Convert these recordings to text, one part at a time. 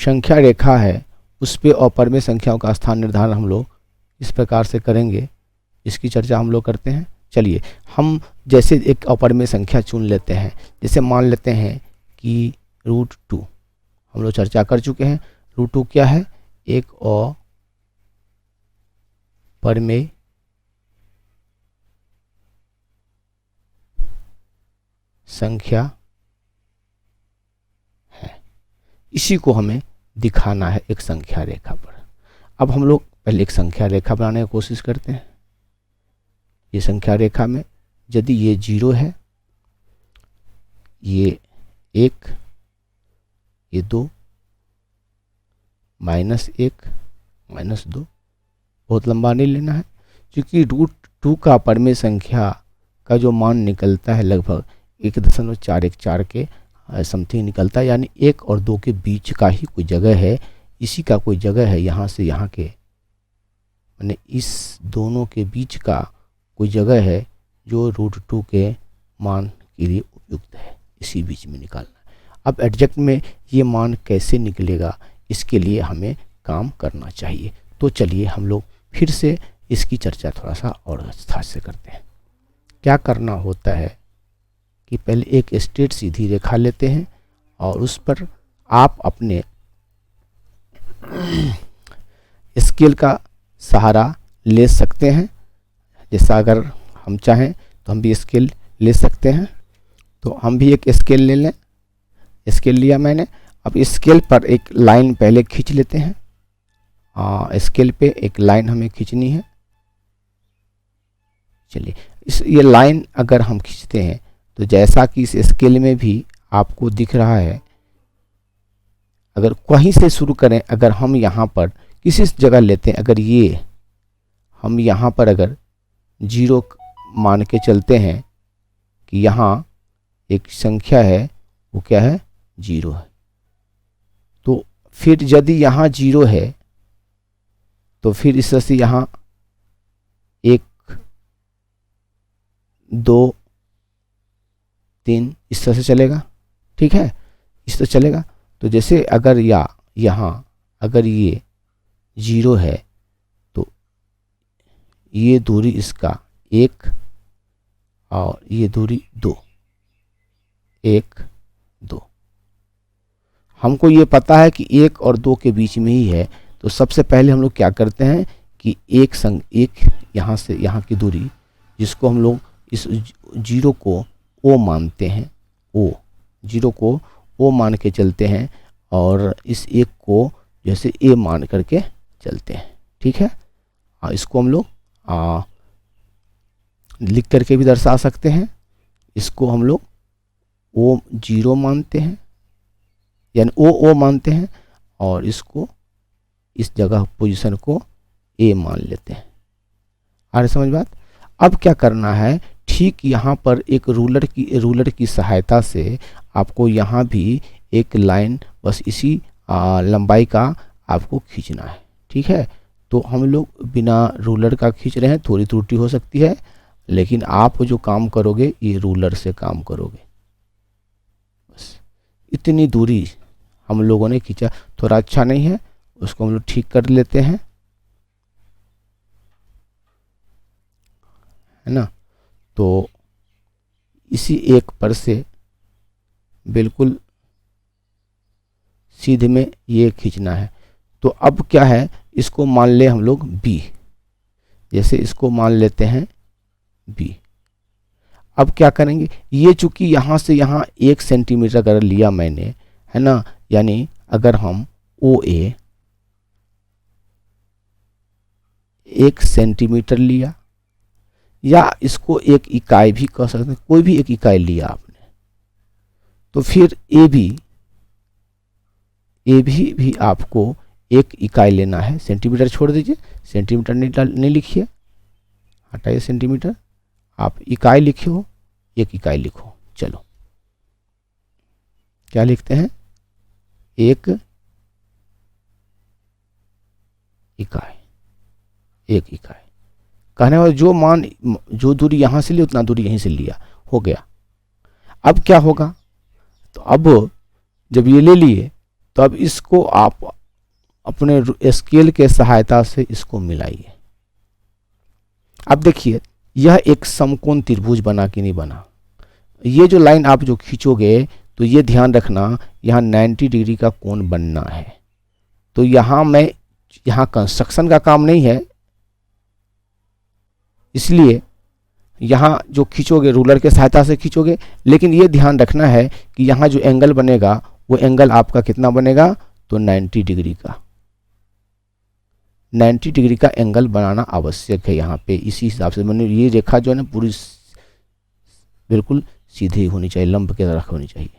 संख्या रेखा है उस पे अपरिमेय संख्याओं का स्थान निर्धारण हम लोग इस प्रकार से करेंगे, इसकी चर्चा हम लोग करते हैं। चलिए हम जैसे एक अपरिमेय संख्या चुन लेते हैं, जैसे मान लेते हैं कि √2, हम लोग चर्चा कर चुके हैं। √2 क्या है? एक अपरिमेय संख्या है, इसी को हमें दिखाना है एक संख्या रेखा पर। अब हम लोग पहले एक संख्या रेखा बनाने की कोशिश करते हैं। ये संख्या रेखा में यदि ये 0 है, ये 1, ये 2, -1, -2, बहुत लंबा नहीं लेना है, क्योंकि √2 का अपरिमेय संख्या का जो मान निकलता है लगभग 1.414 के समथिंग निकलता है, यानी 1 और 2 के बीच का ही कोई जगह है, इसी का कोई जगह है यहाँ से यहाँ के, यानी इस दोनों के बीच का कोई जगह है जो √2 के मान के लिए उपयुक्त है, इसी बीच में निकालना है। अब एडजस्ट में ये मान कैसे निकलेगा, इसके लिए हमें काम करना चाहिए। तो चलिए हम लोग फिर से इसकी चर्चा थोड़ा सा और विस्तार से करते हैं। क्या करना होता है कि पहले एक स्ट्रेट सीधी रेखा लेते हैं और उस पर आप अपने स्केल का सहारा ले सकते हैं। जैसा अगर हम चाहें तो हम भी स्केल ले सकते हैं, तो हम भी एक स्केल ले लें। स्केल लिया मैंने, अब स्केल पर एक लाइन पहले खींच लेते हैं। स्केल पे एक लाइन हमें खींचनी है। चलिए ये लाइन अगर हम खींचते हैं तो जैसा कि इस स्केल में भी आपको दिख रहा है, अगर कहीं से शुरू करें, अगर हम यहाँ पर किसी जगह लेते हैं, अगर ये हम यहाँ पर अगर 0 मान के चलते हैं कि यहाँ एक संख्या है, वो क्या है? 0 है। तो फिर यदि यहाँ 0 है तो फिर इस तरह से यहाँ 1, 2, 3 इस तरह से चलेगा, ठीक है, इस तरह चलेगा। तो जैसे अगर यहाँ अगर ये 0 है तो ये दूरी इसका 1 और ये दूरी 2, 1, 2। हमको ये पता है कि 1 और 2 के बीच में ही है, तो सबसे पहले हम लोग क्या करते हैं कि एक यहाँ से यहाँ की दूरी, जिसको हम लोग इस 0 को O मानते हैं, O को O मान के चलते हैं और इस 1 को जैसे A मान करके चलते हैं, ठीक है। इसको हम लोग लिख करके भी दर्शा सकते हैं। इसको हम लोग O0 मानते हैं, यानी O मानते हैं, और इसको इस जगह पोजीशन को A मान लेते हैं। आ रही समझ बात? अब क्या करना है, ठीक यहाँ पर एक रूलर की सहायता से आपको यहाँ भी एक लाइन बस इसी लंबाई का आपको खींचना है, ठीक है। तो हम लोग बिना रूलर का खींच रहे हैं, थोड़ी त्रुटि हो सकती है, लेकिन आप जो काम करोगे ये रूलर से काम करोगे। बस इतनी दूरी हम लोगों ने खींचा, थोड़ा अच्छा नहीं है, उसको हम लोग ठीक कर लेते हैं, है ना। तो इसी एक पर से बिल्कुल सीधे में ये खींचना है। तो अब क्या है, इसको मान ले हम लोग B, जैसे इसको मान लेते हैं B। अब क्या करेंगे, ये चूंकि यहाँ से यहाँ 1 सेंटीमीटर अगर लिया मैंने, है ना, यानी अगर हम OA 1 सेंटीमीटर लिया, या इसको एक इकाई भी कह सकते हैं, कोई भी एक इकाई लिया आपने, तो फिर ए भी आपको एक इकाई लेना है। सेंटीमीटर छोड़ दीजिए, सेंटीमीटर नहीं लिखिए, हटाइए सेंटीमीटर, आप इकाई लिखे हो, एक इकाई लिखो। चलो क्या लिखते हैं, एक इकाई, एक इकाई। कहने वाला जो दूरी यहाँ से ली उतना दूरी यहीं से लिया, हो गया। अब क्या होगा, तो अब जब ये ले लिए तो अब इसको आप अपने स्केल के सहायता से इसको मिलाइए। अब देखिए यह एक समकोण त्रिभुज बना कि नहीं बना। ये जो लाइन आप जो खींचोगे तो ये ध्यान रखना यहाँ 90 डिग्री का कोण बनना है। तो यहाँ कंस्ट्रक्शन का काम नहीं है, इसलिए यहाँ जो खींचोगे रूलर के सहायता से खींचोगे, लेकिन ये ध्यान रखना है कि यहाँ जो एंगल बनेगा वो एंगल आपका कितना बनेगा, तो 90 डिग्री का 90 डिग्री का एंगल बनाना आवश्यक है यहाँ पे। इसी हिसाब से मैंने ये रेखा जो है ना पूरी बिल्कुल सीधी होनी चाहिए, लंब की तरह होनी चाहिए।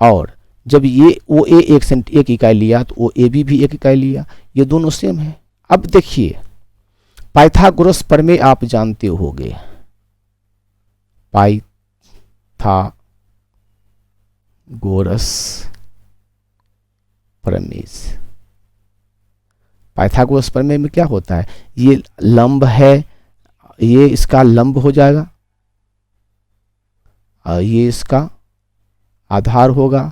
और जब ये ओ ए एक इकाई लिया तो ओ ए बी भी 1 इकाई लिया, ये दोनों सेम है। अब देखिए पाइथागोरस प्रमेय आप जानते होगे, पाइथागोरस प्रमेय। पाइथागोरस प्रमेय में क्या होता है, ये लंब है, ये इसका लंब हो जाएगा, ये इसका आधार होगा,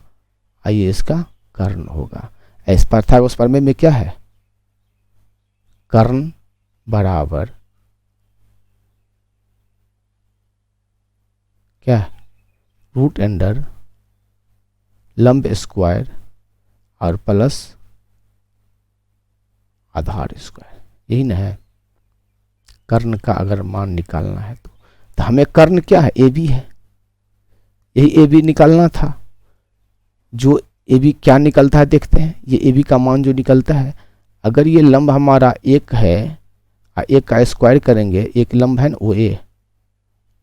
ये इसका कर्ण होगा। इस पाइथागोरस प्रमेय में क्या है, कर्ण बराबर क्या है, रूट अंडर लंब स्क्वायर और प्लस आधार स्क्वायर, यही ना है। कर्ण का अगर मान निकालना है तो हमें कर्ण क्या है, ए बी है, यही ए बी निकालना था। जो ए बी क्या निकलता है देखते हैं, ये ए बी का मान जो निकलता है, अगर ये लंब हमारा 1 है और 1 का स्क्वायर करेंगे, एक लंब है ना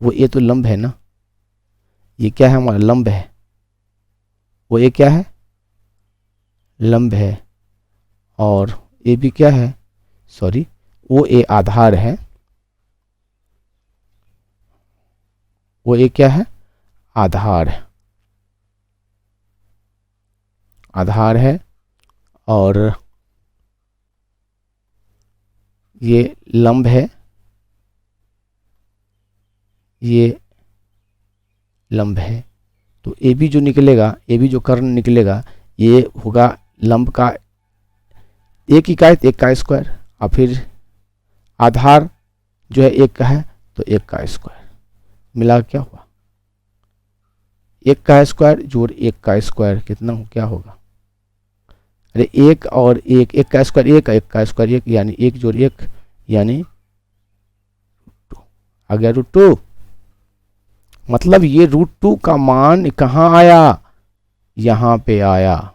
वो ए तो लंब है ना, ये क्या है हमारा लंब है, वो ए क्या है लंब है, और ए बी क्या है, सॉरी वो ए आधार है, वो ए क्या है आधार है, आधार है, और ये लंब है, ये लंब है। तो ए बी जो निकलेगा, ए बी जो कर्ण निकलेगा, ये होगा लंब का 1 इकाई, 1 का स्क्वायर, और फिर आधार जो है 1 का है तो 1 का स्क्वायर, मिला क्या हुआ 1 का स्क्वायर जोड़ 1 का स्क्वायर कितना हो, क्या होगा, अरे 1 और 1, 1 का स्क्वायर 1, 1 का स्क्वायर 1, यानी 1 जोड़ 1 यानी आ गया √2। मतलब ये √2 का मान कहाँ आया, यहाँ पे आया,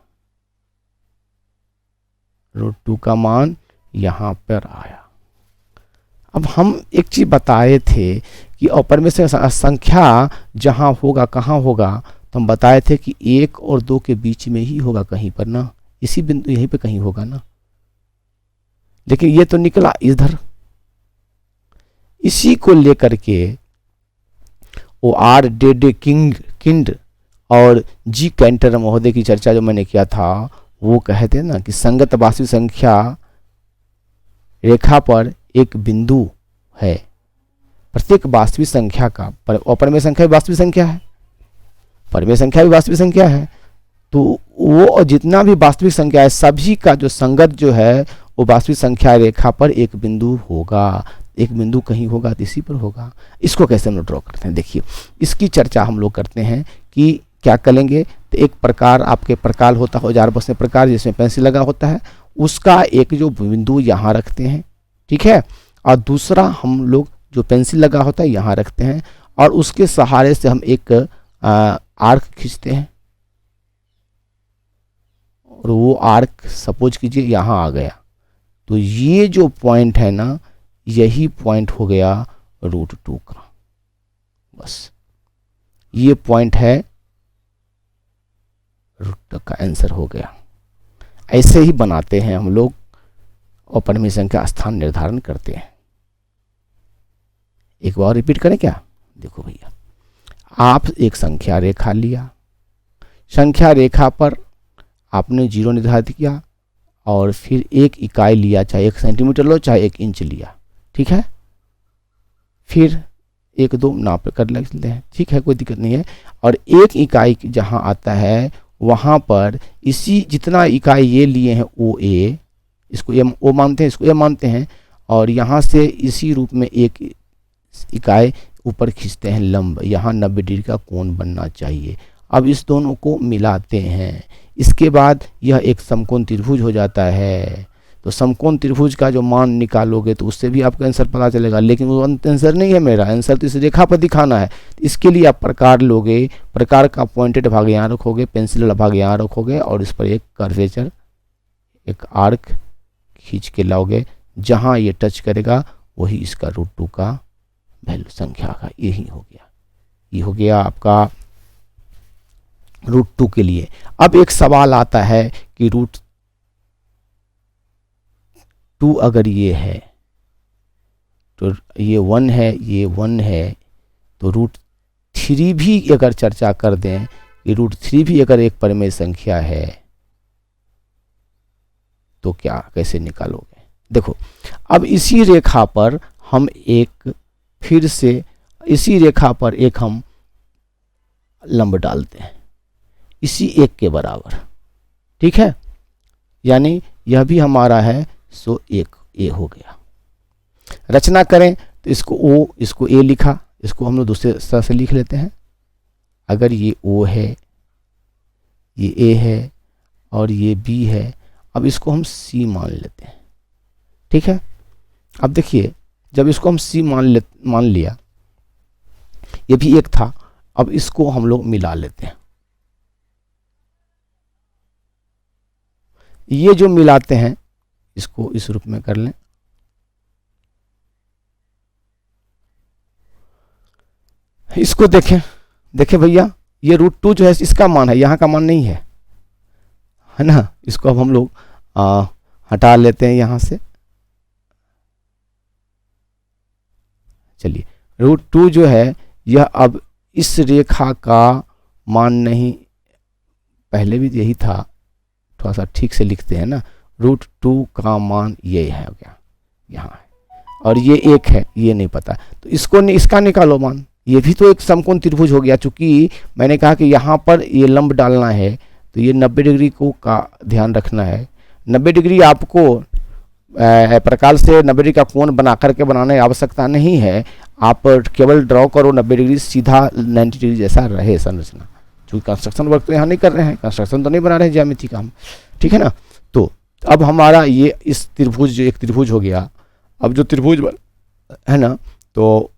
√2 का मान यहाँ पर आया। अब हम एक चीज बताए थे कि अपर में से संख्या जहाँ होगा कहाँ होगा, तो हम बताए थे कि 1 और 2 के बीच में ही होगा कहीं पर ना, इसी बिंदु यहीं पे कहीं होगा ना, लेकिन ये तो निकला इधर। इसी को लेकर के ओ आर डे किंड और जी कैंटर महोदय की चर्चा जो मैंने किया था, वो कहते हैं ना कि संगत वास्तविक संख्या रेखा पर एक बिंदु है, प्रत्येक वास्तविक संख्या का, अपरमेय संख्या भी वास्तविक संख्या है, परमेय संख्या भी वास्तविक संख्या है, तो वो जितना भी वास्तविक संख्या है सभी का जो संगत जो है वो वास्तविक संख्या रेखा पर एक बिंदु होगा, एक बिंदु कहीं होगा तो इसी पर होगा। इसको कैसे हम लोग ड्रॉ करते हैं, देखिए इसकी चर्चा हम लोग करते हैं कि क्या करेंगे, तो एक प्रकार आपके प्रकार होता है औजार बसने प्रकार जिसमें पेंसिल लगा होता है, उसका एक जो बिंदु यहाँ रखते हैं, ठीक है, और दूसरा हम लोग जो पेंसिल लगा होता है यहाँ रखते हैं, और उसके सहारे से हम एक आर्क खींचते हैं, और वो आर्क सपोज कीजिए यहाँ आ गया, तो ये जो पॉइंट है ना, यही पॉइंट हो गया √2 का, बस ये पॉइंट है √2 का आंसर हो गया। ऐसे ही बनाते हैं हम लोग अपरमेय संख्या स्थान निर्धारण करते हैं। एक बार रिपीट करें क्या, देखो भैया, आप एक संख्या रेखा लिया, संख्या रेखा पर आपने 0 निर्धारित किया, और फिर 1 इकाई लिया, चाहे 1 सेंटीमीटर लो चाहे 1 इंच लिया, ठीक है, फिर 1 2 नाप कर लेते हैं, ठीक है, कोई दिक्कत नहीं है, और 1 इकाई जहां आता है वहाँ पर इसी जितना इकाई ये लिए हैं ओ ए, इसको ए ओ मानते हैं, इसको ए मानते हैं, और यहाँ से इसी रूप में एक इकाई ऊपर खींचते हैं लंब, यहाँ 90 डिग्री का कोण बनना चाहिए। अब इस दोनों को मिलाते हैं, इसके बाद यह एक समकोण त्रिभुज हो जाता है। तो समकोण त्रिभुज का जो मान निकालोगे तो उससे भी आपका आंसर पता चलेगा, लेकिन वो आंसर नहीं है मेरा, आंसर तो इस रेखा पर दिखाना है। इसके लिए आप प्रकार लोगे, प्रकार का पॉइंटेड भाग यहाँ रखोगे, पेंसिल वाला भाग यहाँ रखोगे, और इस पर एक कर्वेचर, एक आर्क खींच के लाओगे, जहाँ ये टच करेगा वही इसका √2 का वैल्यू संख्या का यही हो गया। ये हो गया आपका √2 के लिए। अब एक सवाल आता है कि √2 अगर ये है तो ये 1 है, ये 1 है, तो √3 भी अगर चर्चा कर दें कि √3 भी अगर एक परिमेय संख्या है तो क्या कैसे निकालोगे? देखो, अब इसी रेखा पर हम एक फिर से इसी रेखा पर एक हम लंब डालते हैं इसी एक के बराबर, ठीक है, यानी यह भी हमारा है, सो एक ए हो गया। रचना करें तो इसको ओ, इसको ए लिखा, इसको हम लोग दूसरे तरह से लिख लेते हैं। अगर ये ओ है, ये ए है और ये बी है, अब इसको हम सी मान लेते हैं, ठीक है। अब देखिए, जब इसको हम सी मान लिया, ये भी एक था, अब इसको हम लोग मिला लेते हैं। ये जो मिलाते हैं इसको इस रूप में कर लें, इसको देखें, देखें भैया, ये √2 जो है इसका मान है, यहाँ का मान नहीं है, है ना। इसको अब हम लोग हटा लेते हैं यहाँ से। चलिए, √2 जो है यह अब इस रेखा का मान नहीं, पहले भी यही था, थोड़ा सा ठीक से लिखते हैं ना। √2 का मान ये है क्या, यहाँ है, और ये एक है, ये नहीं पता, तो इसका निकालो मान। ये भी तो एक समकोण त्रिभुज हो गया, चूंकि मैंने कहा कि यहाँ पर ये लंब डालना है, तो ये 90 डिग्री को का ध्यान रखना है। 90 डिग्री आपको प्रकार से 90 डिग्री का कोण बना करके बनाने की आवश्यकता नहीं है, आप केवल ड्रॉ करो 90 डिग्री, सीधा 90 डिग्री जैसा रहे संरचना। क्योंकि कंस्ट्रक्शन वर्क तो यहाँ नहीं कर रहे हैं, कंस्ट्रक्शन तो नहीं बना रहे हैं ज्यामिति का हम, ठीक है ना। तो अब हमारा ये इस त्रिभुज जो एक त्रिभुज हो गया। अब जो त्रिभुज है ना, तो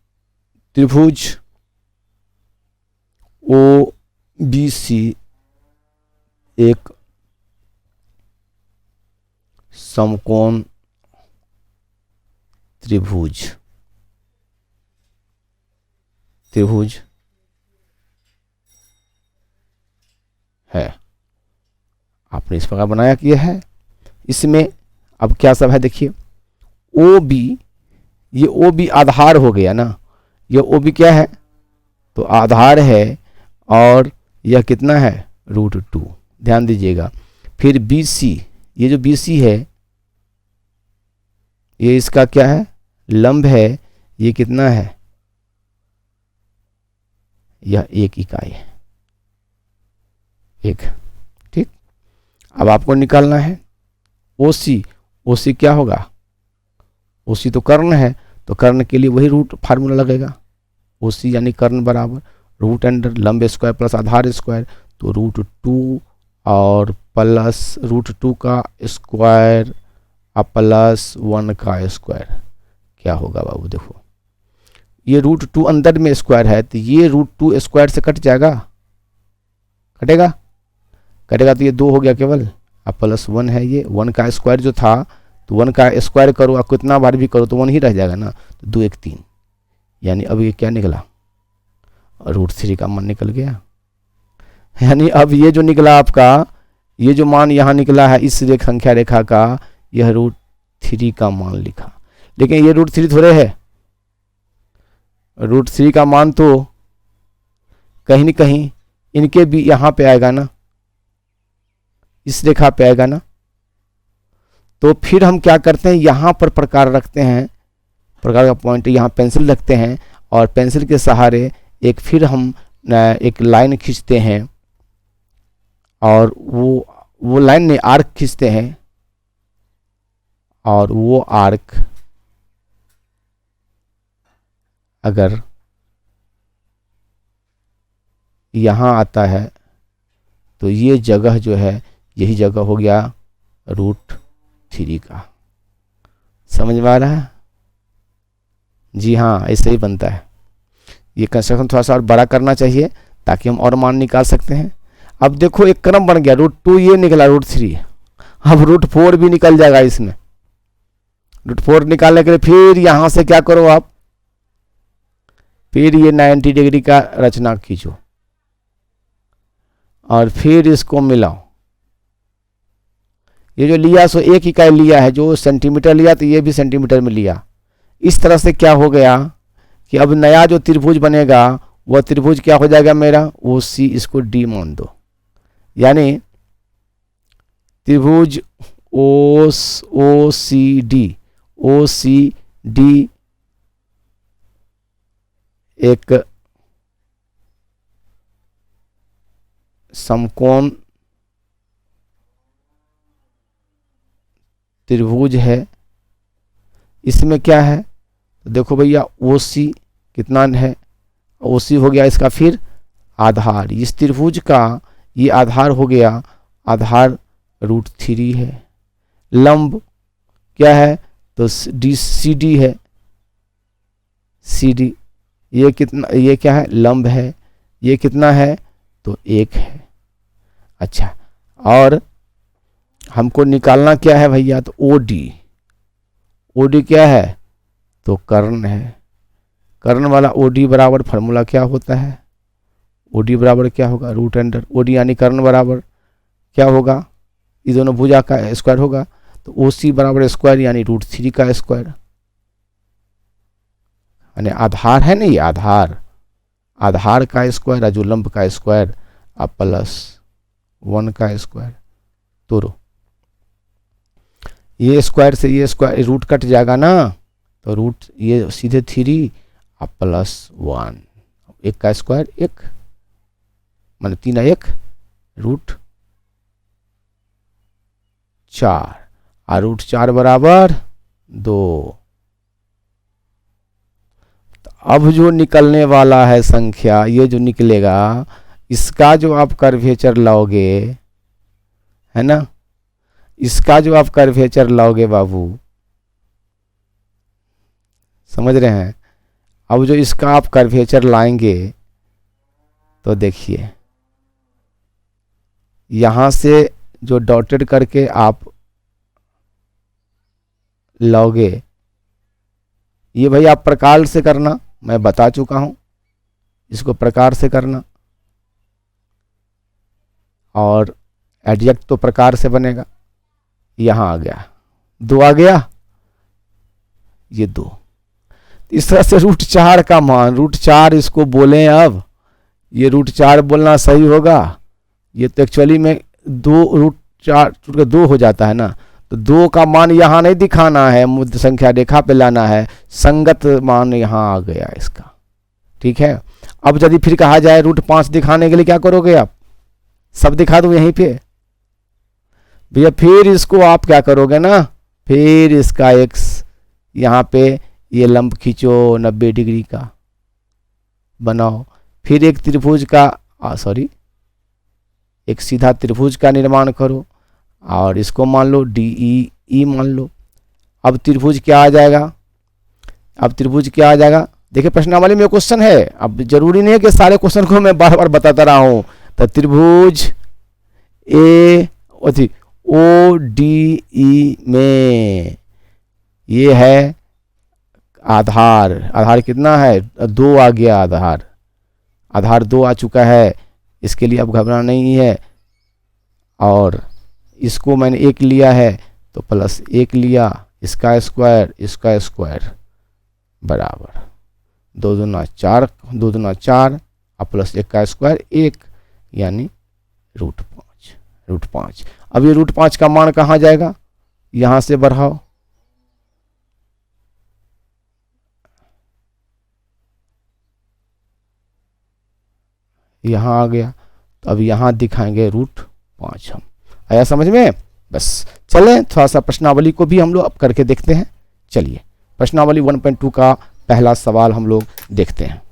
त्रिभुज OBC एक समकोण त्रिभुज है, आपने इस प्रकार बनाया कि है। इसमें अब क्या सब है देखिए, OB, ये OB आधार हो गया ना, ये OB क्या है, तो आधार है, और यह कितना है, √2, ध्यान दीजिएगा। फिर BC, ये जो BC है ये इसका क्या है, लंब है, ये कितना है, यह एक इकाई है, एक, ठीक। अब आपको निकालना है OC क्या होगा, OC तो कर्ण है, तो कर्ण के लिए वही रूट फार्मूला लगेगा, OC यानी कर्ण बराबर √अंडर लंब स्क्वायर प्लस आधार स्क्वायर, तो √2 और प्लस √2 का स्क्वायर और प्लस 1 का स्क्वायर, क्या होगा बाबू, देखो ये √2 अंदर में स्क्वायर है, तो ये √2 स्क्वायर से कट जाएगा, कटेगा तो ये 2 हो गया केवल, अब प्लस 1 है, ये 1 का स्क्वायर जो था, तो 1 का स्क्वायर करो, आप कितना बार भी करो तो 1 ही रह जाएगा ना, तो 2 1 3, यानी अब ये क्या निकला, √3 का मान निकल गया। यानी अब ये जो निकला आपका, ये जो मान यहाँ निकला है इस संख्या रेखा का, यह √3 का मान लिखा, लेकिन ये √3 थोड़े है, √3 का मान तो कहीं न कहीं इनके भी यहाँ पे आएगा ना, इस रेखा पे आएगा ना। तो फिर हम क्या करते हैं, यहाँ पर प्रकार रखते हैं, प्रकार का पॉइंट यहाँ पेंसिल रखते हैं, और पेंसिल के सहारे एक फिर हम एक लाइन खींचते हैं, और वो लाइन में आर्क खींचते हैं, और वो आर्क अगर यहाँ आता है तो ये जगह जो है, यही जगह हो गया √3 का। समझ में आ रहा है? जी हाँ, ऐसे ही बनता है। ये कंस्ट्रक्शन थोड़ा सा और बड़ा करना चाहिए ताकि हम और मान निकाल सकते हैं। अब देखो एक क्रम बन गया, √2 ये निकला, √3, अब √4 भी निकल जाएगा इसमें। √4 निकालने के लिए फिर यहां से क्या करो आप, फिर ये 90 डिग्री का रचना खींचो और फिर इसको मिलाओ। ये जो लिया सो एक इकाई लिया है, जो सेंटीमीटर लिया तो ये भी सेंटीमीटर में लिया। इस तरह से क्या हो गया कि अब नया जो त्रिभुज बनेगा वह त्रिभुज क्या हो जाएगा मेरा, OC, इसको D मान दो। यानी त्रिभुज OCD एक समकोण त्रिभुज है। इसमें क्या है तो देखो भैया, OC कितना है, OC हो गया इसका फिर आधार, इस त्रिभुज का ये आधार हो गया, आधार √3 है। लंब क्या है तो CD है, CD ये कितना, ये क्या है, लंब है, ये कितना है तो 1 है। अच्छा, और हमको निकालना क्या है भैया, तो OD क्या है तो कर्ण है। कर्ण वाला OD बराबर फार्मूला क्या होता है, OD बराबर क्या होगा, √OD, यानी कर्ण बराबर क्या होगा, ये दोनों भुजा का स्क्वायर होगा, तो OC बराबर स्क्वायर यानी √3 का स्क्वायर, यानी आधार है ना, ये आधार का स्क्वायर, जो लंब का स्क्वायर, अब +1 का स्क्वायर। तो ये स्क्वायर से ये स्क्वायर रूट कट जाएगा ना, तो रूट ये सीधे 3 अब +1, 1 का स्क्वायर 1, मतलब 3 1 √4, और √4 बराबर 2। तो अब जो निकलने वाला है संख्या, ये जो निकलेगा, इसका जो आप कर्वेचर लाओगे, है ना, इसका जो आप कर्वेचर लाओगे बाबू, समझ रहे हैं, अब जो इसका आप कर्वेचर लाएंगे तो देखिए, यहां से जो डॉटेड करके आप लाओगे, ये भाई आप प्रकार से करना, मैं बता चुका हूं, इसको प्रकार से करना, और एडजेक्ट तो प्रकार से बनेगा। यहां आ गया 2 आ गया, ये 2, इस तरह से √4 का मान, √4 इसको बोले, अब ये √4 बोलना सही होगा। ये तो एक्चुअली में 2 हो जाता है ना, तो 2 का मान यहाँ नहीं दिखाना है, मुद्द संख्या रेखा पे लाना है, संगत मान यहाँ आ गया इसका। ठीक है, अब यदि फिर कहा जाए √5 दिखाने के लिए क्या करोगे आप, सब दिखा दो यहीं पे भैया, फिर इसको आप क्या करोगे ना, फिर इसका x यहाँ पे ये लंब खींचो 90 डिग्री का बनाओ, फिर एक त्रिभुज का एक सीधा त्रिभुज का निर्माण करो, और इसको मान लो DE मान लो। अब त्रिभुज क्या आ जाएगा, देखिए प्रश्नावली में क्वेश्चन है, अब जरूरी नहीं है कि सारे क्वेश्चन को मैं बार बार बताता रहा हूं। तो त्रिभुज ODE में ये है आधार कितना है, 2 आ गया, आधार 2 आ चुका है, इसके लिए अब घबराना नहीं है। और इसको मैंने 1 लिया है तो +1 लिया, इसका स्क्वायर बराबर 2 दूना 4 और +1 का स्क्वायर 1, यानी √5। अब ये √5 का मान कहाँ जाएगा, यहां से बढ़ाओ, यहाँ आ गया, तो अब यहाँ दिखाएंगे 5 हम। आया समझ में? बस चलें थोड़ा सा प्रश्नावली को भी हम लोग अब करके देखते हैं। चलिए प्रश्नावली 1.2 का पहला सवाल हम लोग देखते हैं।